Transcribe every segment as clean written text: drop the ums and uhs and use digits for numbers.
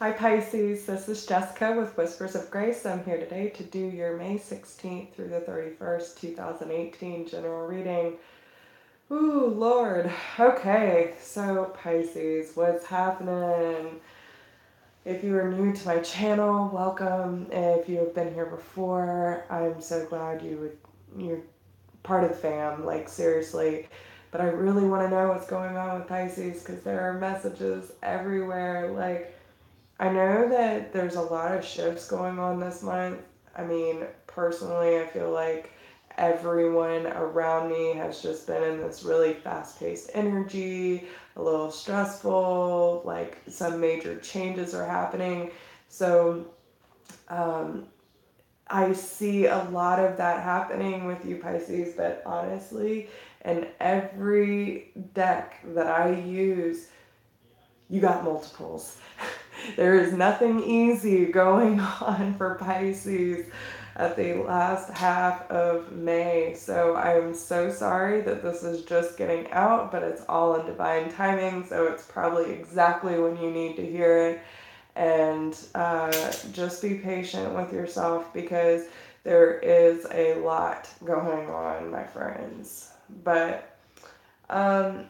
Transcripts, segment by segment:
Hi Pisces, this is Jessica with Whispers of Grace. I'm here today to do your May 16th through the 31st, 2018 general reading. Ooh, Lord. Okay, so Pisces, what's happening? If you are new to my channel, welcome. If you have been here before, I'm so glad you're part of the fam, like seriously. But I really want to know what's going on with Pisces because there are messages everywhere. Like, I know that there's a lot of shifts going on this month. I mean, personally, I feel like everyone around me has just been in this really fast paced energy, a little stressful, like some major changes are happening. So, um, I see a lot of that happening with you, Pisces, but honestly, in every deck that I use, you got multiples. There is nothing easy going on for Pisces at the last half of May. So I am so sorry that this is just getting out, but it's all in divine timing. So it's probably exactly when you need to hear it. And just be patient with yourself because there is a lot going on, my friends. But um,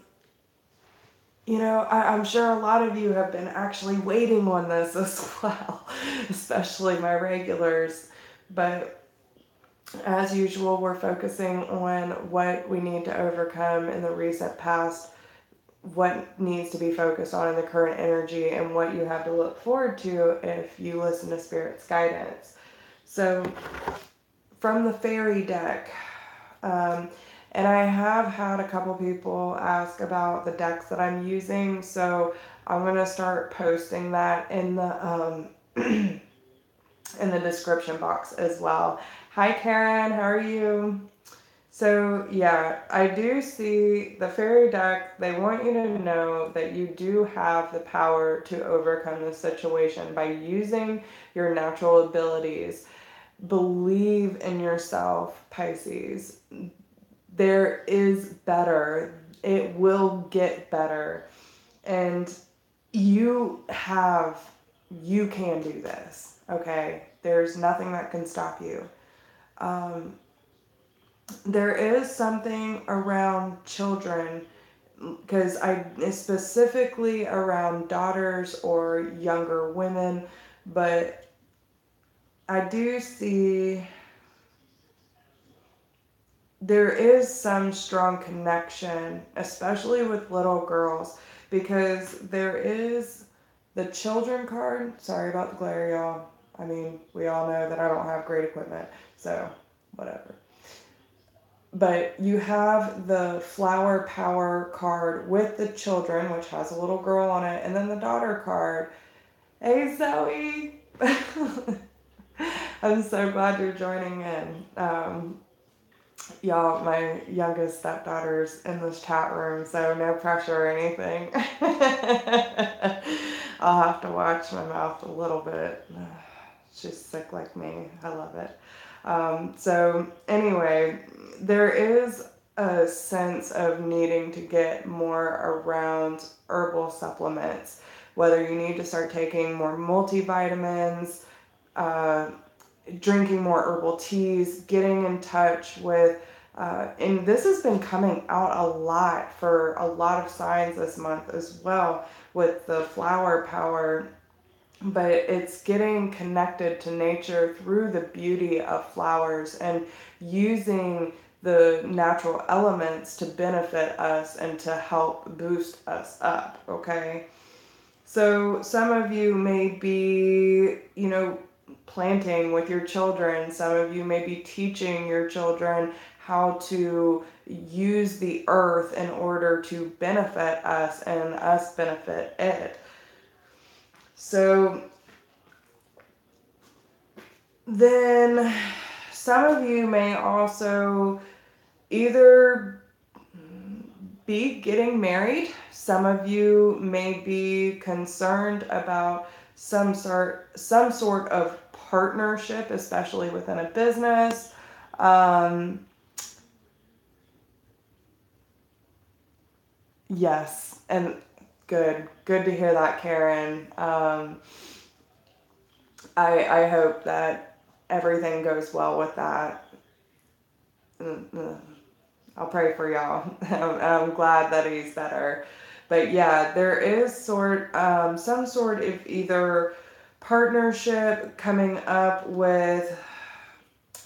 I'm sure a lot of you have been actually waiting on this as well, especially my regulars. But as usual, we're focusing on what we need to overcome in the recent past, what needs to be focused on in the current energy, and what you have to look forward to if you listen to Spirit's guidance. So, from the fairy deck, um, and I have had a couple people ask about the decks that I'm using, so I'm going to start posting that in the in the description box as well. Hi Karen, how are you? So yeah, I do see the fairy deck. They want you to know that you do have the power to overcome the situation by using your natural abilities. Believe in yourself, Pisces. There is better. It will get better. And you have, you can do this, okay? There's nothing that can stop you. Um, there is something around children, because I specifically around daughters or younger women, but I do see there is some strong connection, especially with little girls, because there is the children card. Sorry about the glare, y'all. I mean, we all know that I don't have great equipment, so whatever. But you have the flower power card with the children, which has a little girl on it, and then the daughter card. Hey, Zoe! I'm so glad you're joining in. Y'all, my youngest stepdaughter's in this chat room, so no pressure or anything. I'll have to watch my mouth a little bit. She's sick like me. I love it. So, anyway, there is a sense of needing to get more around herbal supplements, whether you need to start taking more multivitamins, uh, drinking more herbal teas, getting in touch with, and this has been coming out a lot for a lot of signs this month as well with the flower power, but it's getting connected to nature through the beauty of flowers and using the natural elements to benefit us and to help boost us up, okay? So some of you may be, planting with your children. Some of you may be teaching your children how to use the earth in order to benefit us and us benefit it. So then some of you may also either be getting married. Some of you may be concerned about some sort of partnership, especially within a business. Yes, and Good. Good to hear that, Karen. I hope that everything goes well with that. I'll pray for y'all. I'm glad that he's better. But yeah, there is some sort of either partnership coming up with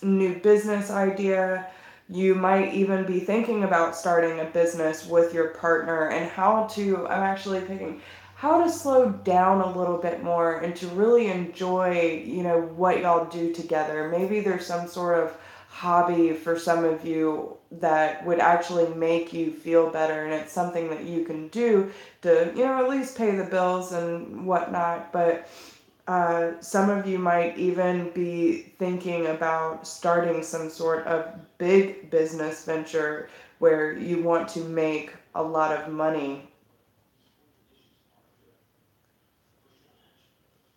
new business idea. You might even be thinking about starting a business with your partner, and I'm actually picking how to slow down a little bit more and to really enjoy, what y'all do together. Maybe there's some sort of hobby for some of you that would actually make you feel better, and it's something that you can do to, at least pay the bills and whatnot. But some of you might even be thinking about starting some sort of big business venture where you want to make a lot of money.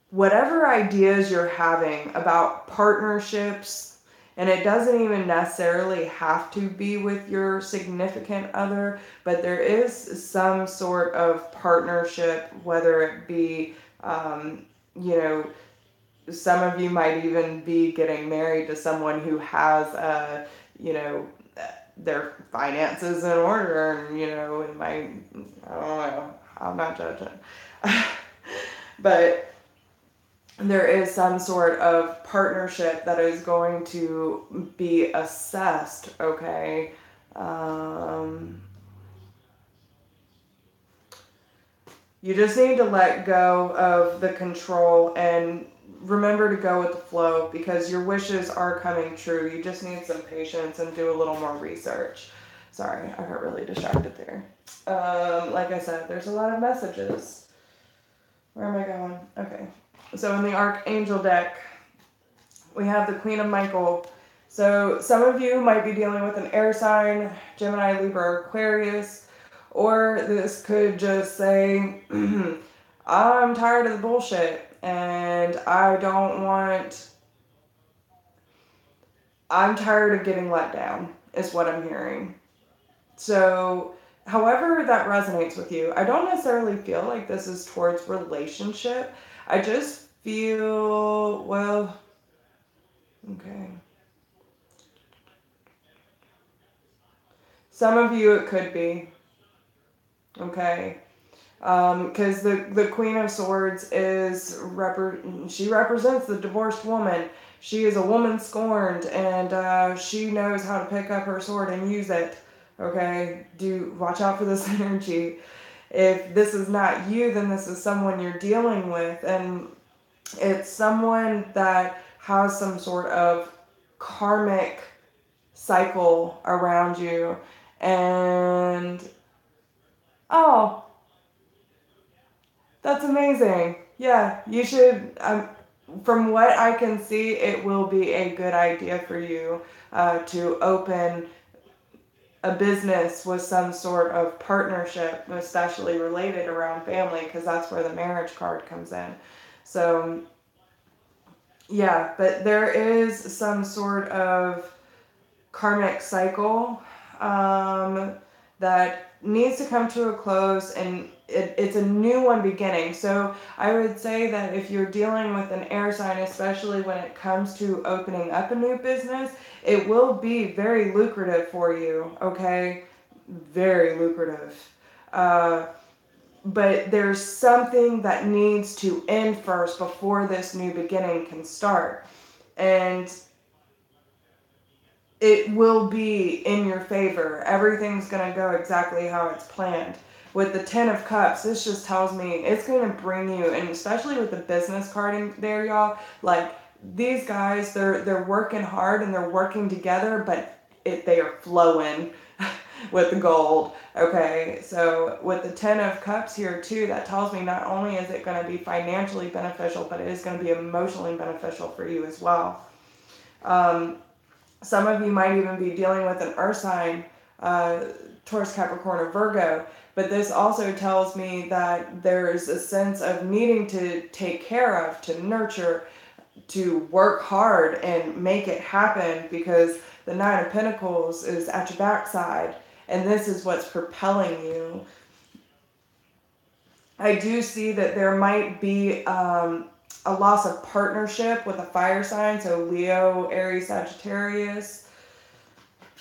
Whatever ideas you're having about partnerships, and it doesn't even necessarily have to be with your significant other, but there is some sort of partnership, whether it be, you know, some of you might even be getting married to someone who has, you know, their finances in order, and, it might, I don't know, I'm not judging. But there is some sort of partnership that is going to be assessed, okay? You just need to let go of the control and remember to go with the flow, because your wishes are coming true. You just need some patience and do a little more research. Sorry, I got really distracted there. Like I said, there's a lot of messages. Where am I going? Okay. So in the Archangel deck, we have the Queen of Michael. So some of you might be dealing with an air sign, Gemini, Libra, Aquarius, or this could just say, I'm tired of the bullshit and I'm tired of getting let down, is what I'm hearing. So, however that resonates with you, I don't necessarily feel like this is towards relationship. I just feel, well, okay. Some of you it could be, okay. Because the Queen of Swords she represents the divorced woman. She is a woman scorned, and she knows how to pick up her sword and use it. Okay, watch out for this energy. If this is not you, then this is someone you're dealing with, and it's someone that has some sort of karmic cycle around you, and oh, that's amazing. Yeah, you should. From what I can see, it will be a good idea for you to open a business with some sort of partnership, especially related around family, because that's where the marriage card comes in. So, yeah, but there is some sort of karmic cycle that needs to come to a close, and it's a new one beginning. So I would say that if you're dealing with an air sign, especially when it comes to opening up a new business, it will be very lucrative for you, okay? Very lucrative. But there's something that needs to end first before this new beginning can start. And it will be in your favor. Everything's going to go exactly how it's planned. With the Ten of Cups, this just tells me it's going to bring you, and especially with the business card in there, y'all, like these guys, they're working hard and they're working together, but they are flowing with the gold. Okay, so with the Ten of Cups here too, that tells me not only is it going to be financially beneficial, but it is going to be emotionally beneficial for you as well. Some of you might even be dealing with an earth sign, Taurus, Capricorn, or Virgo. But this also tells me that there's a sense of needing to take care of, to nurture, to work hard and make it happen, because the Nine of Pentacles is at your backside, and this is what's propelling you. I do see that there might be a loss of partnership with a fire sign, so Leo, Aries, Sagittarius.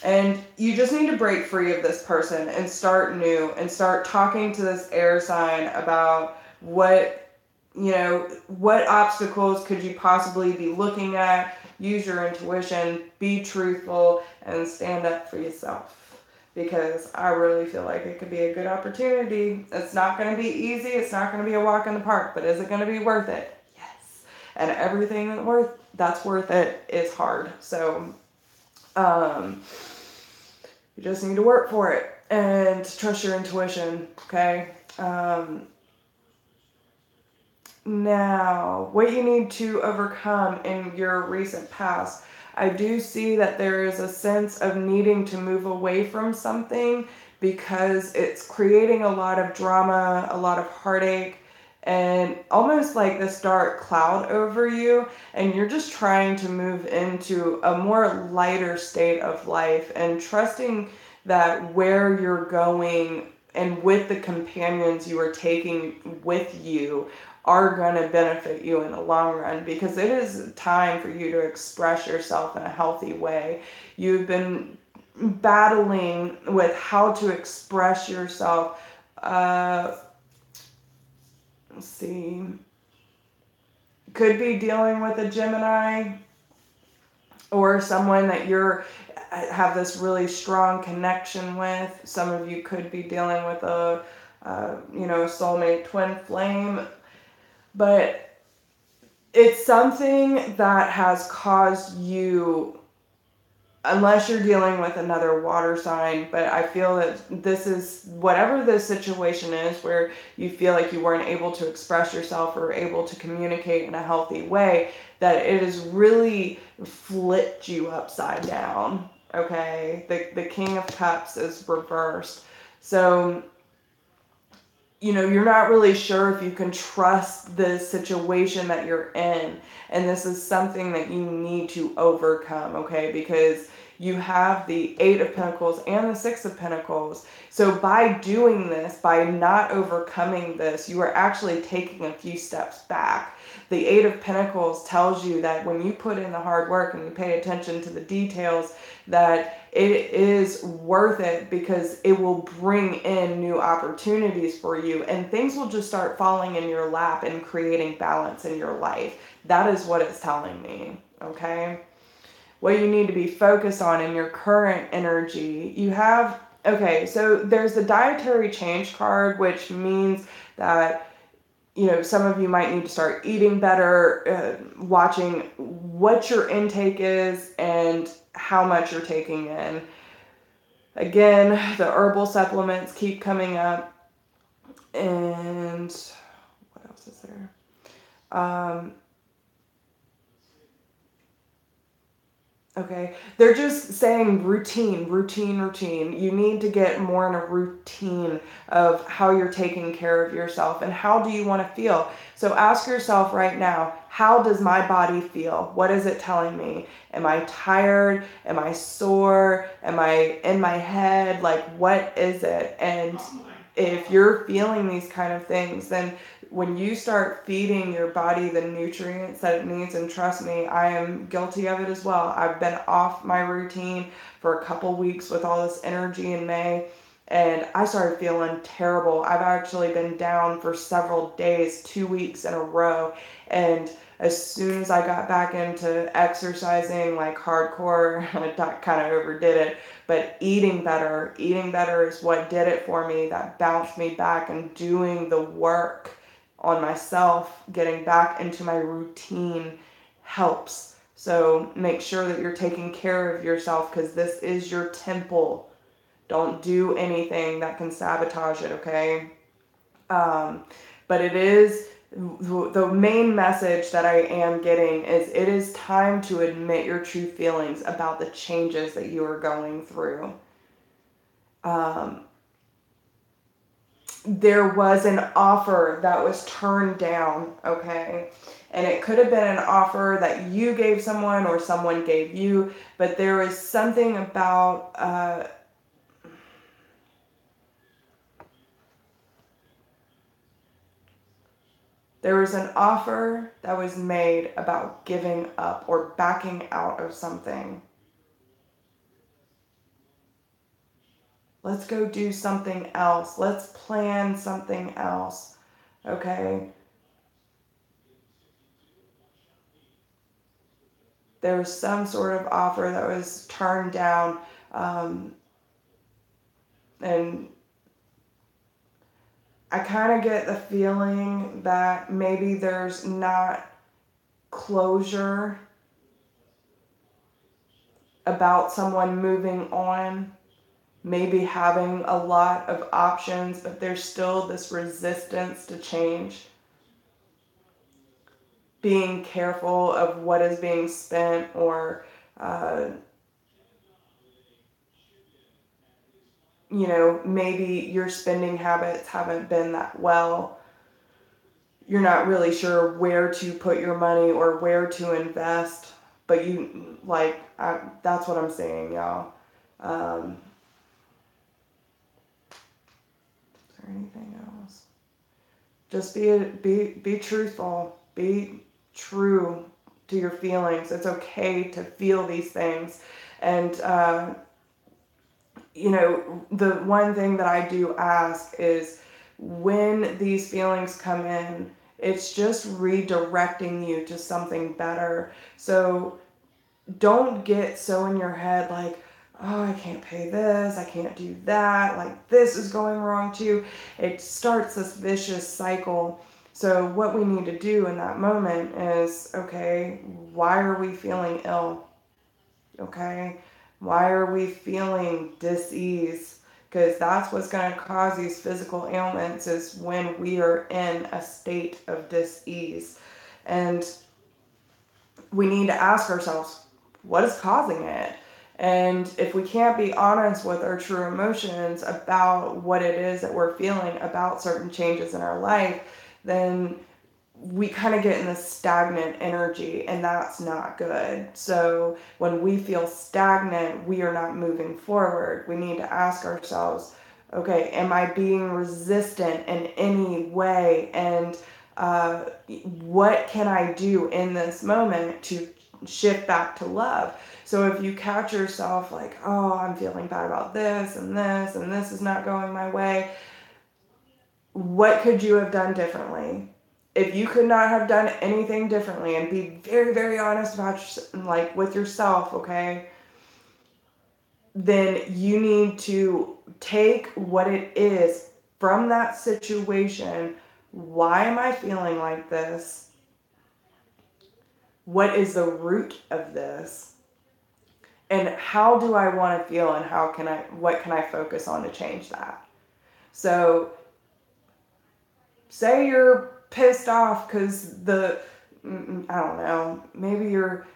And you just need to break free of this person and start new and start talking to this air sign about what, what obstacles could you possibly be looking at. Use your intuition, be truthful, and stand up for yourself. Because I really feel like it could be a good opportunity. It's not going to be easy. It's not going to be a walk in the park. But is it going to be worth it? Yes. And everything that's worth it is hard. So, you just need to work for it and trust your intuition, okay? Now, what you need to overcome in your recent past, I do see that there is a sense of needing to move away from something because it's creating a lot of drama, a lot of heartache, and almost like this dark cloud over you, and you're just trying to move into a more lighter state of life and trusting that where you're going and with the companions you are taking with you are going to benefit you in the long run, because it is time for you to express yourself in a healthy way. You've been battling with how to express yourself. Let's see. Could be dealing with a Gemini or someone that you're have this really strong connection with. Some of you could be dealing with a soulmate twin flame, but it's something that has caused you, unless you're dealing with another water sign, but I feel that this is, whatever the situation is where you feel like you weren't able to express yourself or able to communicate in a healthy way, that it has really flipped you upside down, okay? The King of Cups is reversed. So, you're not really sure if you can trust the situation that you're in. And this is something that you need to overcome, okay? Because you have the Eight of Pentacles and the Six of Pentacles. So by doing this, by not overcoming this, you are actually taking a few steps back. The Eight of Pentacles tells you that when you put in the hard work and you pay attention to the details, that it is worth it, because it will bring in new opportunities for you and things will just start falling in your lap and creating balance in your life. That is what it's telling me, okay? What you need to be focused on in your current energy, you have, okay, so there's the dietary change card, which means that some of you might need to start eating better, watching what your intake is and how much you're taking in. Again, the herbal supplements keep coming up. And what else is there? Okay, they're just saying routine. You need to get more in a routine of how you're taking care of yourself and how do you want to feel. So ask yourself right now, how does my body feel? What is it telling me? Am I tired? Am I sore? Am I in my head? Like, what is it? And if you're feeling these kind of things, then when you start feeding your body the nutrients that it needs, and trust me, I am guilty of it as well. I've been off my routine for a couple weeks with all this energy in May, and I started feeling terrible. I've actually been down for several days, 2 weeks in a row, and as soon as I got back into exercising like hardcore, I kind of overdid it, but eating better is what did it for me. That bounced me back, and doing the work on myself, getting back into my routine helps. So make sure that you're taking care of yourself, because this is your temple. Don't do anything that can sabotage it, okay? But it is, the main message that I am getting is it is time to admit your true feelings about the changes that you are going through. There was an offer that was turned down, okay? And it could have been an offer that you gave someone or someone gave you, but there is something about There was an offer that was made about giving up or backing out of something. Let's go do something else. Let's plan something else. Okay? There was some sort of offer that was turned down. And I kind of get the feeling that maybe there's not closure about someone moving on, maybe having a lot of options, but there's still this resistance to change. Being careful of what is being spent, or you know, maybe your spending habits haven't been that well. You're not really sure where to put your money or where to invest, but you, like, that's what I'm saying, y'all. Is there anything else? Just be truthful. Be true to your feelings. It's okay to feel these things. And, you know, the one thing that I do ask is, when these feelings come in, it's just redirecting you to something better. So don't get so in your head like, oh, I can't pay this, I can't do that, like this is going wrong too. It starts this vicious cycle. So what we need to do in that moment is, okay, why are we feeling ill? Okay, why are we feeling dis-ease? Because that's what's going to cause these physical ailments, is when we are in a state of dis-ease. And we need to ask ourselves, what is causing it? And if we can't be honest with our true emotions about what it is that we're feeling about certain changes in our life, then we kind of get in this stagnant energy, and that's not good. So when we feel stagnant, we are not moving forward. We need to ask ourselves, okay, am I being resistant in any way? And what can I do in this moment to shift back to love? So if you catch yourself like, oh, I'm feeling bad about this and this, and this is not going my way, what could you have done differently? If you could not have done anything differently, and be very, very honest about, like, with yourself, okay, then you need to take what it is from that situation. Why am I feeling like this? What is the root of this? And how do I want to feel, and what can I focus on to change that? So say you're pissed off because I don't know, maybe your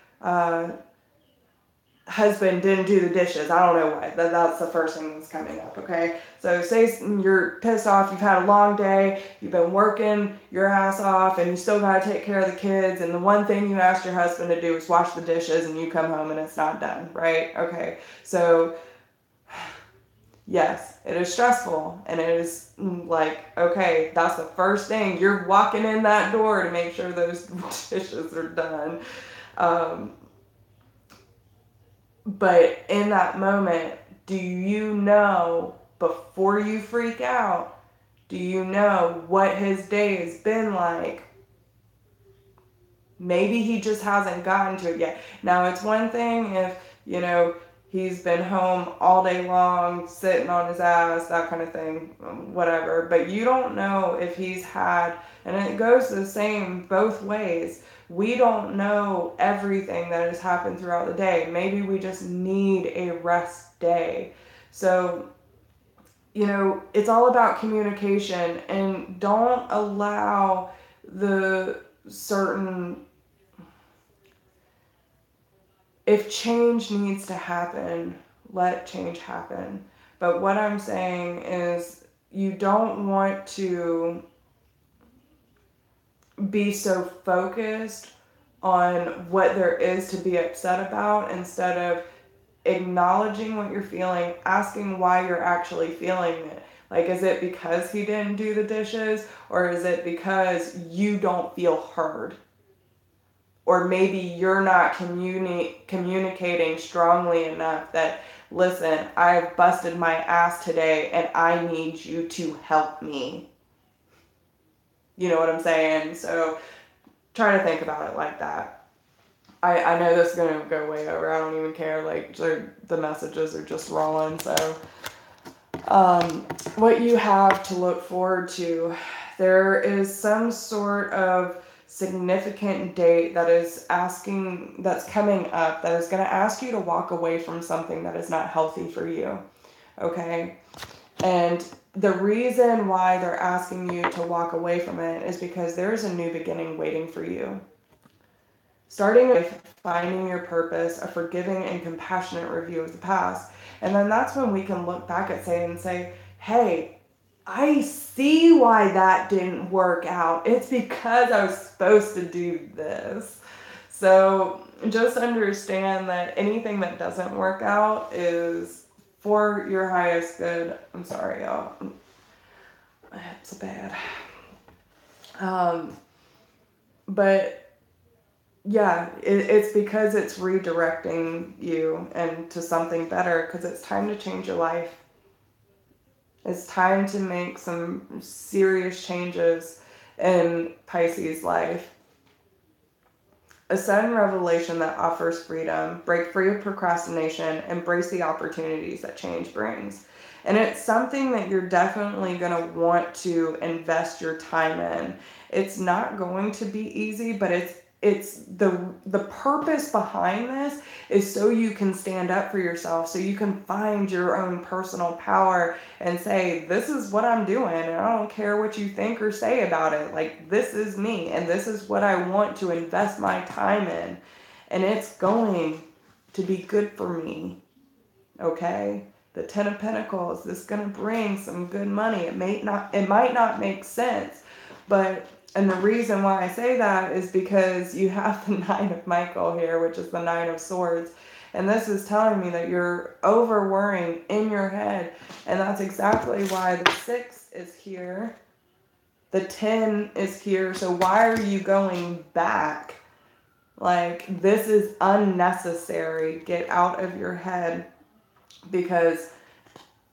husband didn't do the dishes. I don't know why. That's the first thing that's coming up, okay? So say you're pissed off, you've had a long day, you've been working your ass off, and you still got to take care of the kids, and the one thing you asked your husband to do is wash the dishes, and you come home and it's not done, right? Okay, so yes, it is stressful, and it is like, okay, that's the first thing. You're walking in that door to make sure those dishes are done. But in that moment, do you know, before you freak out, do you know what his day has been like? Maybe he just hasn't gotten to it yet. Now, it's one thing if, you know, he's been home all day long, sitting on his ass, that kind of thing, whatever. But you don't know if he's had, and it goes the same both ways. We don't know everything that has happened throughout the day. Maybe we just need a rest day. So, you know, it's all about communication, and don't allow the certain, if change needs to happen, let change happen. But what I'm saying is, you don't want to be so focused on what there is to be upset about, instead of acknowledging what you're feeling, asking why you're actually feeling it. Like, is it because he didn't do the dishes, or is it because you don't feel heard? Or maybe you're not communicating strongly enough that, listen, I've busted my ass today and I need you to help me. You know what I'm saying? So try to think about it like that. I know this is going to go way over. I don't even care. Like, the messages are just rolling. So what you have to look forward to, there is some sort of significant date that's coming up, that is going to ask you to walk away from something that is not healthy for you. Okay? And the reason why they're asking you to walk away from it is because there's a new beginning waiting for you. Starting with finding your purpose, a forgiving and compassionate review of the past. And then that's when we can look back at and say, hey, I see why that didn't work out. It's because I was supposed to do this. So just understand that anything that doesn't work out is for your highest good. I'm sorry, y'all. My hips are bad. But yeah, it's because it's redirecting you and to something better, because it's time to change your life. It's time to make some serious changes in Pisces' life. A sudden revelation that offers freedom, break free of procrastination, embrace the opportunities that change brings. And it's something that you're definitely going to want to invest your time in. It's not going to be easy, but it's the purpose behind this is so you can stand up for yourself, so you can find your own personal power and say, this is what I'm doing, and I don't care what you think or say about it. Like, this is me, and this is what I want to invest my time in, and it's going to be good for me. Okay? The Ten of Pentacles, this is going to bring some good money. It might not make sense, but and the reason why I say that is because you have the Nine of Michael here, which is the Nine of Swords. And this is telling me that you're over worrying in your head. And that's exactly why the 6 is here. The 10 is here. So why are you going back? Like, this is unnecessary. Get out of your head. Because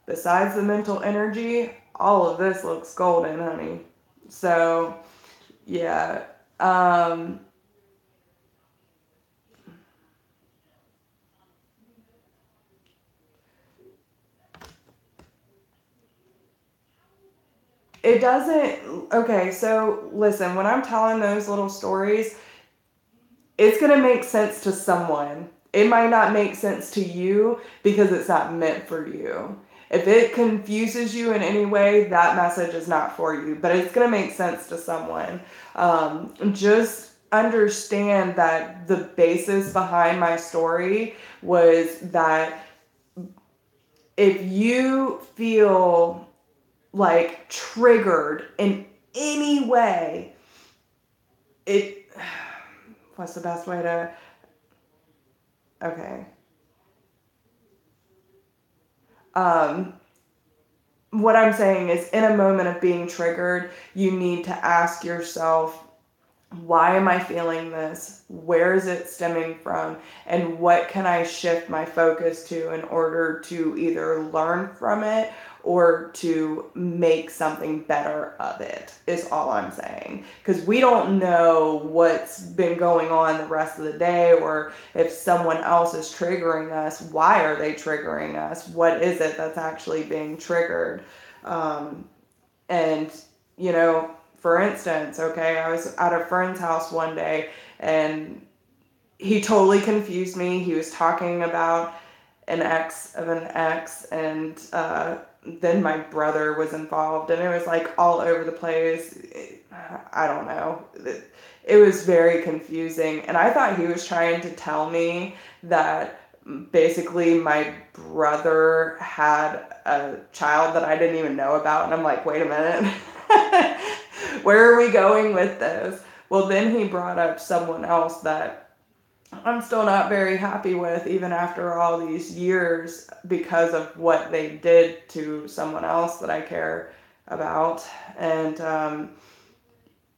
besides the mental energy, all of this looks golden, honey. So yeah. It doesn't, okay, so listen, when I'm telling those little stories, it's going to make sense to someone. It might not make sense to you because it's not meant for you. If it confuses you in any way, that message is not for you, but it's going to make sense to someone. Just understand that the basis behind my story was that if you feel like triggered in any way, what's the best way to, okay. What I'm saying is, in a moment of being triggered, you need to ask yourself, why am I feeling this? Where is it stemming from? And what can I shift my focus to in order to either learn from it or to make something better of it, is all I'm saying. Because we don't know what's been going on the rest of the day, or if someone else is triggering us, why are they triggering us? What is it that's actually being triggered? And, you know, for instance, okay, I was at a friend's house one day and he totally confused me. He was talking about an ex of an ex, and then my brother was involved, and it was like all over the place. I don't know. It was very confusing, and I thought he was trying to tell me that basically my brother had a child that I didn't even know about, and I'm like, wait a minute. Where are we going with this? Well, then he brought up someone else that I'm still not very happy with, even after all these years, because of what they did to someone else that I care about. And,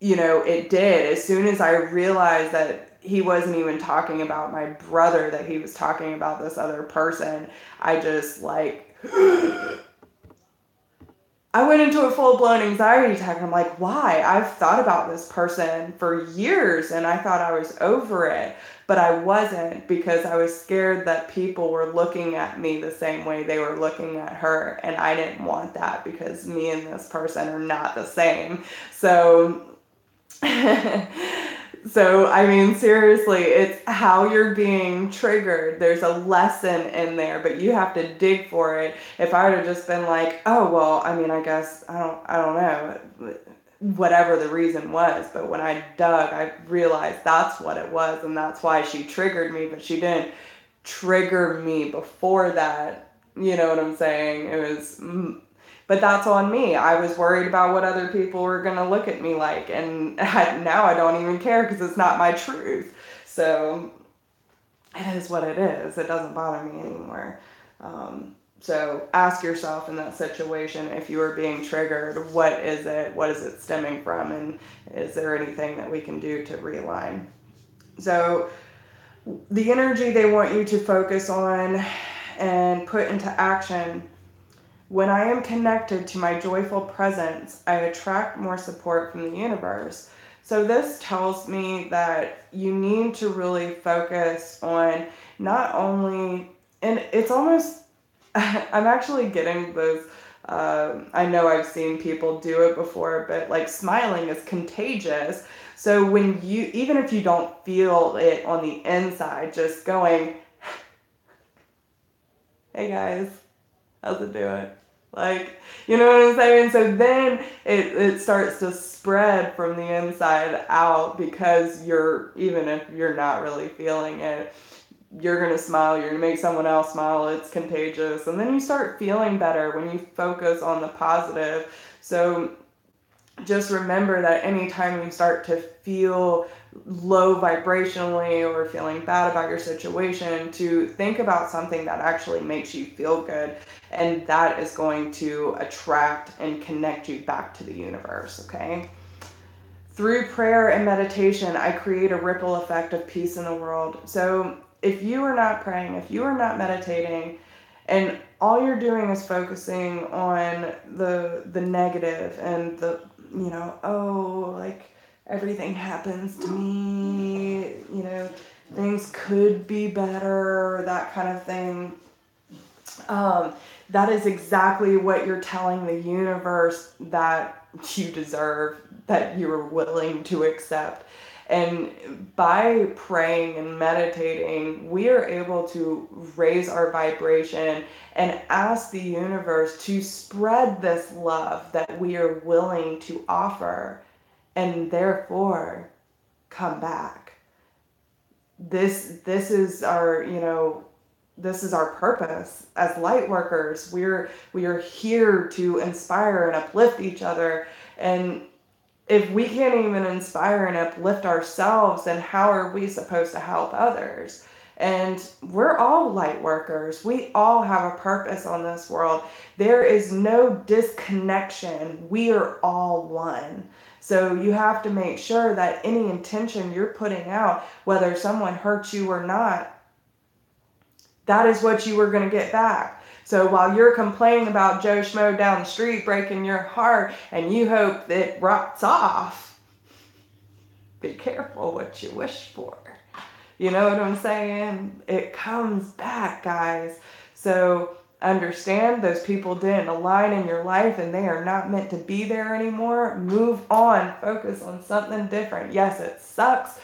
it did. As soon as I realized that he wasn't even talking about my brother, that he was talking about this other person, I just like, I went into a full-blown anxiety attack. I'm like, why? I've thought about this person for years and I thought I was over it, but I wasn't, because I was scared that people were looking at me the same way they were looking at her, and I didn't want that because me and this person are not the same. So so, I mean, seriously, it's how you're being triggered. There's a lesson in there, but you have to dig for it. If I would have just been like, oh, well, I mean, I guess, I don't know, whatever the reason was. But when I dug, I realized that's what it was, and that's why she triggered me, but she didn't trigger me before that. You know what I'm saying? It was but that's on me. I was worried about what other people were going to look at me like. And now I don't even care because it's not my truth. So it is what it is. It doesn't bother me anymore. So ask yourself in that situation, if you are being triggered, what is it? What is it stemming from? And is there anything that we can do to realign? So the energy they want you to focus on and put into action: when I am connected to my joyful presence, I attract more support from the universe. So this tells me that you need to really focus on not only, and it's almost, I'm actually getting this, I know I've seen people do it before, but like smiling is contagious. So when you, even if you don't feel it on the inside, just going, hey guys, how's it doing? Like, you know what I'm saying? So then it starts to spread from the inside out, because even if you're not really feeling it, you're going to smile, you're going to make someone else smile, it's contagious. And then you start feeling better when you focus on the positive. So just remember that anytime you start to feel low vibrationally or feeling bad about your situation, to think about something that actually makes you feel good, and that is going to attract and connect you back to the universe. Okay, through prayer and meditation, I create a ripple effect of peace in the world. So if you are not praying, if you are not meditating, and all you're doing is focusing on the negative and the, oh, like everything happens to me, things could be better, that kind of thing. That is exactly what you're telling the universe that you deserve, that you're willing to accept. And by praying and meditating, we are able to raise our vibration and ask the universe to spread this love that we are willing to offer, and therefore come back. This is our, this is our purpose as light workers. We are here to inspire and uplift each other. And if we can't even inspire and uplift ourselves, then how are we supposed to help others? And we're all light workers. We all have a purpose on this world. There is no disconnection. We are all one. So you have to make sure that any intention you're putting out, whether someone hurts you or not, that is what you are going to get back. So while you're complaining about Joe Schmo down the street breaking your heart and you hope that it rots off, be careful what you wish for. You know what I'm saying? It comes back, guys. So understand those people didn't align in your life and they are not meant to be there anymore. Move on. Focus on something different. Yes, it sucks.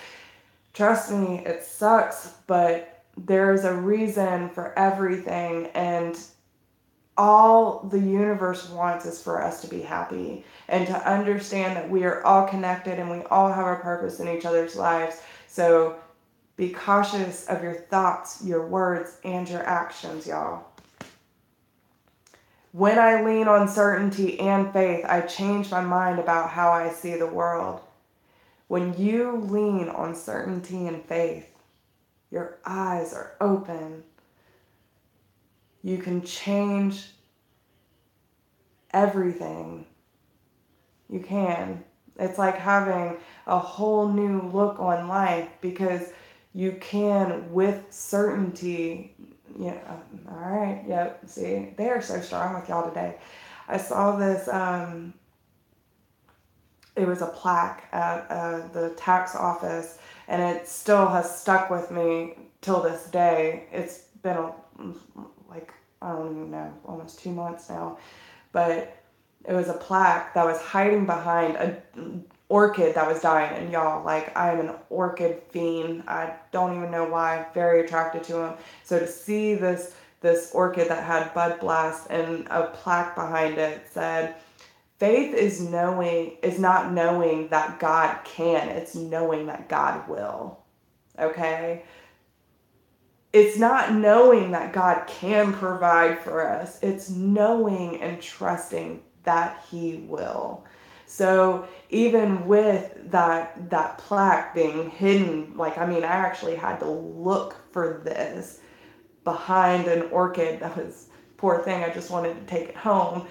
Trust me, it sucks, but there's a reason for everything, and all the universe wants is for us to be happy and to understand that we are all connected and we all have a purpose in each other's lives. So be cautious of your thoughts, your words, and your actions, y'all. When I lean on certainty and faith, I change my mind about how I see the world. When you lean on certainty and faith, Your eyes are open. You can change everything. You can. It's like having a whole new look on life because you can with certainty. Yeah, all right, yep. See, they are so strong with y'all today. I saw this, it was a plaque at the tax office, and it still has stuck with me till this day. It's been like, I don't even know, almost 2 months now. But it was a plaque that was hiding behind an orchid that was dying. And y'all, like, I am an orchid fiend. I don't even know why. Very attracted to them. So to see this orchid that had bud blast and a plaque behind it said, faith is not knowing that God can, it's knowing that God will. Okay? It's not knowing that God can provide for us. It's knowing and trusting that He will. So even with that plaque being hidden, like, I mean, I actually had to look for this behind an orchid that was, poor thing, I just wanted to take it home.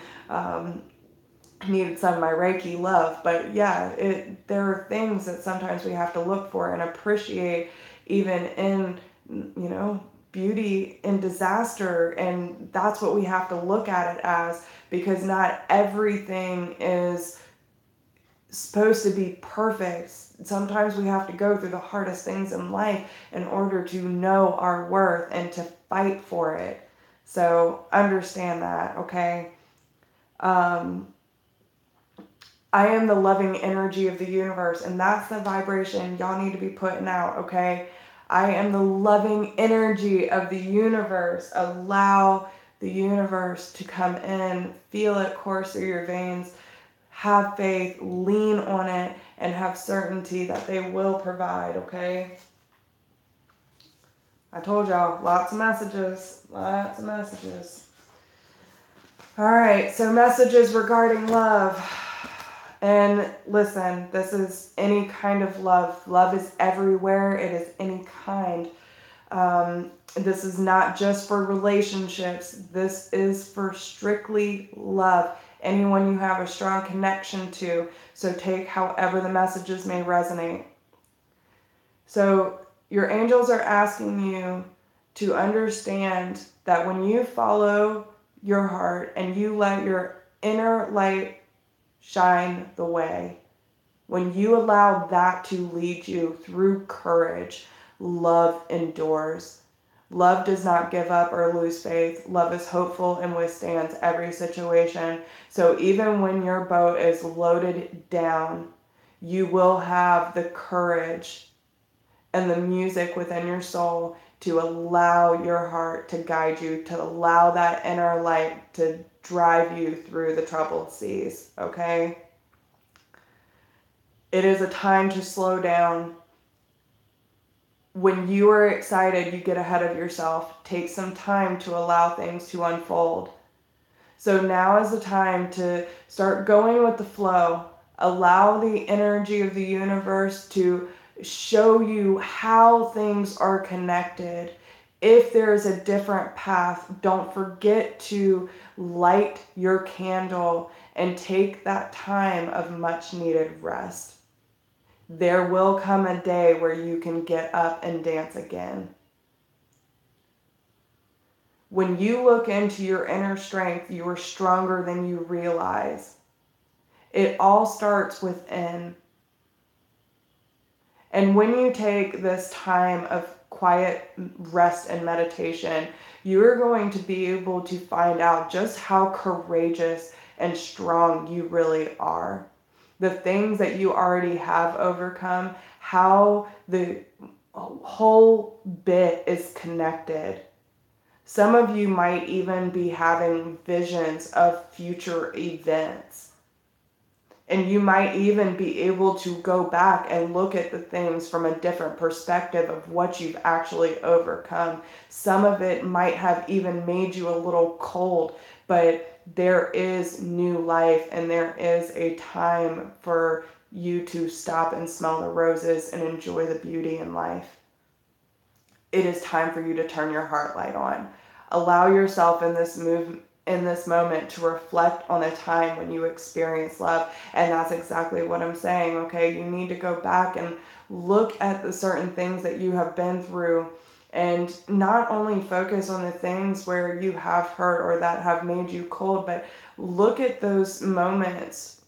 Needed some of my Reiki love. But yeah, there are things that sometimes we have to look for and appreciate, even in, beauty in disaster. And that's what we have to look at it as, because not everything is supposed to be perfect. Sometimes we have to go through the hardest things in life in order to know our worth and to fight for it. So understand that, okay? I am the loving energy of the universe, and that's the vibration y'all need to be putting out, okay? I am the loving energy of the universe. Allow the universe to come in, feel it course through your veins, have faith, lean on it, and have certainty that they will provide, okay? I told y'all, lots of messages, lots of messages. All right, so messages regarding love. And listen, this is any kind of love. Love is everywhere. It is any kind. This is not just for relationships. This is for strictly love. Anyone you have a strong connection to. So take however the messages may resonate. So your angels are asking you to understand that when you follow your heart and you let your inner light shine the way, when you allow that to lead you through courage, love endures. Love does not give up or lose faith. Love is hopeful and withstands every situation. So even when your boat is loaded down, you will have the courage and the music within your soul to allow your heart to guide you, to allow that inner light to drive you through the troubled seas, okay? It is a time to slow down. When you are excited, you get ahead of yourself. Take some time to allow things to unfold. So now is the time to start going with the flow. Allow the energy of the universe to show you how things are connected. If there is a different path, don't forget to light your candle and take that time of much needed rest. There will come a day where you can get up and dance again. When you look into your inner strength, you are stronger than you realize. It all starts within. And when you take this time of quiet rest and meditation, you're going to be able to find out just how courageous and strong you really are. The things that you already have overcome, how the whole bit is connected. Some of you might even be having visions of future events. And you might even be able to go back and look at the things from a different perspective of what you've actually overcome. Some of it might have even made you a little cold, but there is new life and there is a time for you to stop and smell the roses and enjoy the beauty in life. it is time for you to turn your heart light on. Allow yourself in this moment to reflect on a time when you experienced love. And that's exactly what I'm saying. Okay, you need to go back and look at the certain things that you have been through, and not only focus on the things where you have hurt or that have made you cold, but look at those moments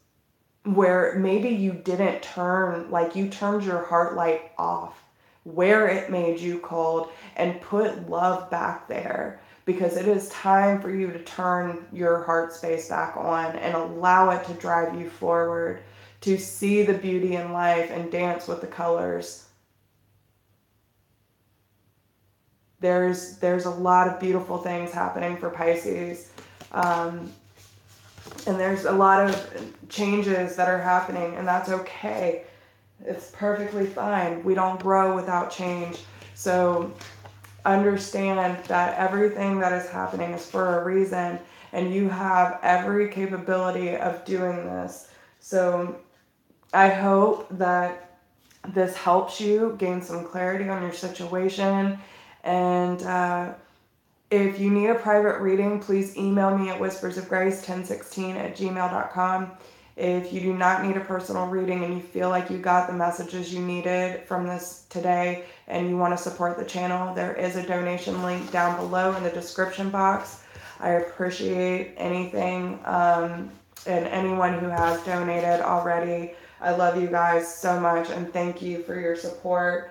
where maybe you didn't turn, like you turned your heart light off, where it made you cold, and put love back there. Because it is time for you to turn your heart space back on and allow it to drive you forward, to see the beauty in life and dance with the colors. There's a lot of beautiful things happening for Pisces. And there's a lot of changes that are happening, and that's okay. It's perfectly fine. We don't grow without change. So understand that everything that is happening is for a reason, and you have every capability of doing this. So I hope that this helps you gain some clarity on your situation. And if you need a private reading, please email me at whispersofgrace1016@gmail.com. If you do not need a personal reading and you feel like you got the messages you needed from this today and you want to support the channel, there is a donation link down below in the description box. I appreciate anything and anyone who has donated already. I love you guys so much, and thank you for your support.